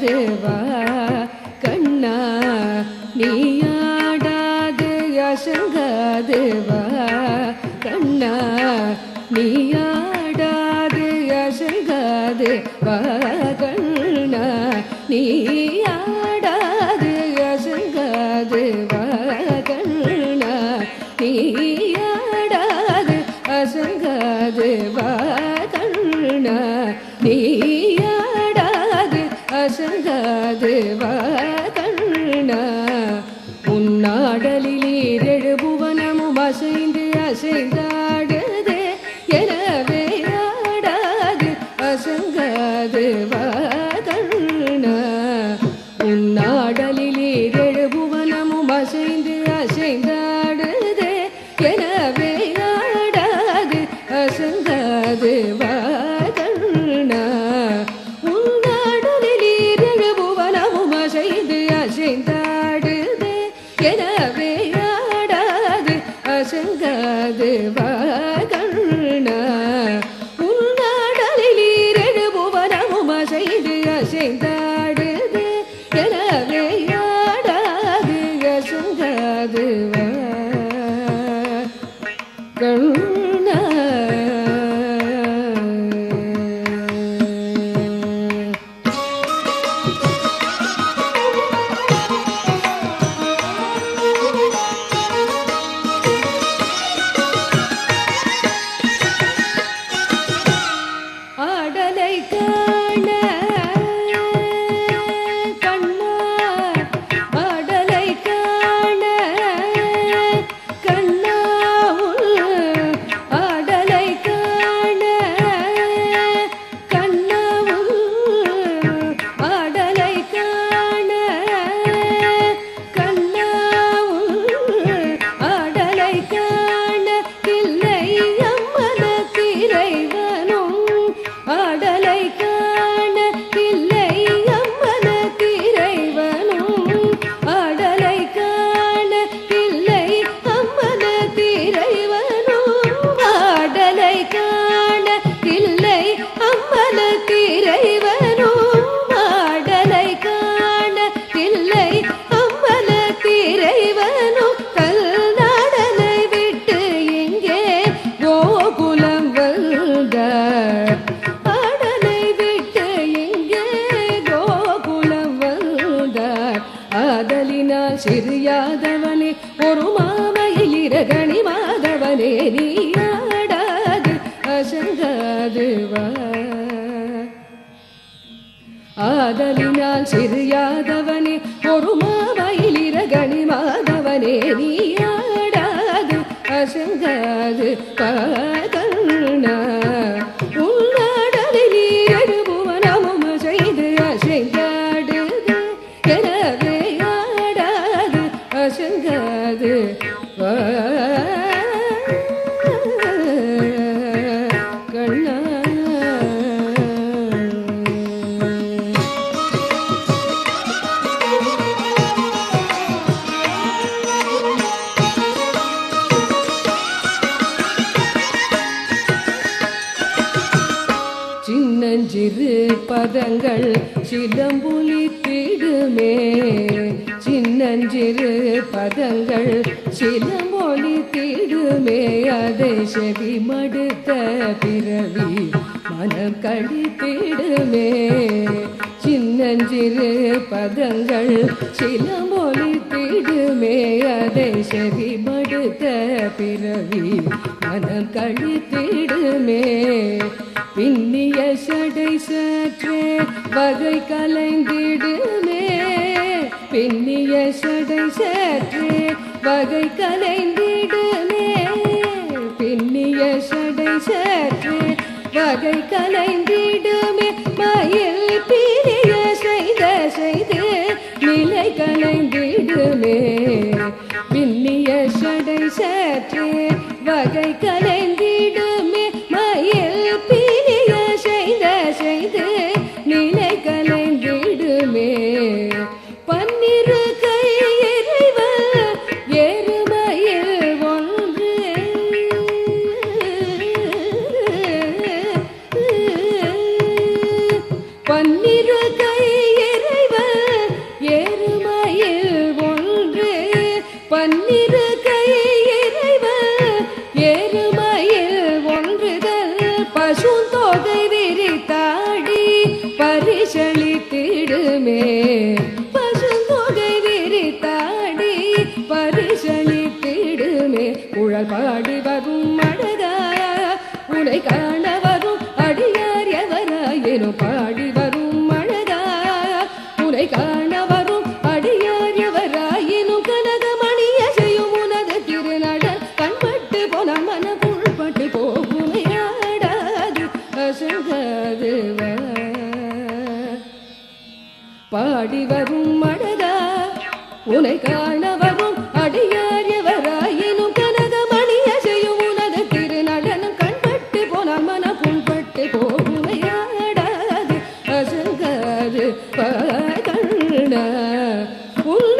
அசங்காதேவா கண்ணா நீயாடாது அசங்காதேவா கண்ணா நீயாடாது அசங்காதேவா கண்ணா நீயாடாது அசங்காதேவா கண்ணா நீயாடாது அசங்காதேவா கண்ணா நீயாடாது அசங்காதேவா கண்ணா உன்னாடலில் எழுபுவனமும் அசைந்து அசைந்தாடுதே எனவே ஆடாது அசங்காதேவா கண்ணா உன்னாடலில் எழுபுவனமும் அசைந்து அசைந்தாடுதே எனவே ஆடாது அசங்காதேவா கண்ணா உன்னாடலில் எழுபுவனமும் அசைந்து அசைந்தாடுதே எனவே ஆடாது அசங்காதேவா கண்ணா உன்னாடலில் எழுபுவனமும் அசைந்து அசைந்தாடுதே எனவே ஆடாது அசங்காதேவா கண்ணா ஆடலை காண கண்ணா ஆடலை காண கண்ணா ஆடலை காண கண்ணா ஆடலை காண கண்ணா ஆடலை காண இல்லை அம்மன திரைவனும் ஆடலை காண இல்லை அம்மன திரைவனும் ஆடலை காண இல்லை அம்மன திரைவனும் ஆடலை காண இல்லை அம்மன திரைவனும் ஆடலை காண இல்லை அம்மன திரைவனும் கல்நாடனை விட்டு எங்கே கோகுலம் வந்தார் ஆடலை விட்டு எங்கே கோகுலம் வந்தார் ஆதலினால் சிறியாதவனே ஒரு மாமையில் இரகணி மாதவனே நீ ஆடாது அசங்காதேவா ஆதலினால் சிறியாதவனே ஒரு மாமையில் இரகணி மாதவனே நீ ஆடாது அசங்காதேவா கண்ணா உன்னாடலில் எழுபுவனமும் அசைந்து அசைந்தாடுது எனவே ஆடாது அசங்காதேவா கண்ணா சின்னஞ்சிறு பதங்கள் சிலம்பொலித்திடுமே சின்னஞ்சிறு பதங்கள் சிலம்பொலித்திடுமே அதை செவி மடுத்த பிறவி மனம் கழித்திடுமே சின்னஞ்சிறு பதங்கள் சிலம்பொலித்திடுமே அதை செவி மடுத்த பிறவி மனம் கழித்திடுமே பின்னிய சடை சற்றே வகை கலைந்திடுமே பின்னிய சடை சற்றே வகை கலைந்திடுமே பின்னிய சடை சற்றே வகை கலைந்திடுமே மயில் பிரிய செய்த செய்து நிலை கலைந்திடுமே பின்னிய சடை சற்றே வகை கலைந்திடுமே மயில் பிரிய செய்த செய்து நிலை கலைந்திடுமே பன்னிரு கை இறைவன் எருமையில் ஒன்று பன்னிரு கை விரித்திடுமே பசுந்தொகை விரித்தாடி பரிசளித்திடுமே குழல் பாடி வரும் அழகா உனை காண வரும் அடியார் எவராயினும் பாடி வரும் அழகா உனை காண வரும் அடியார் எவராயினும் கனகமணிய செய்யும் உனது திருநடல் கண்பட்டு போனால் மனம் புண்பட்டு போகுமே ஆடாது அசங்காது பாடி வரும் அழகா உனை காண வரும் அடியார் எவராயினும் கனகமணிய செய்யும் உனது திருநடனம் கண்பட்டு போனால் மன புண்பட்டு போகுமையாடாது அசங்காது கண்ண உள்ள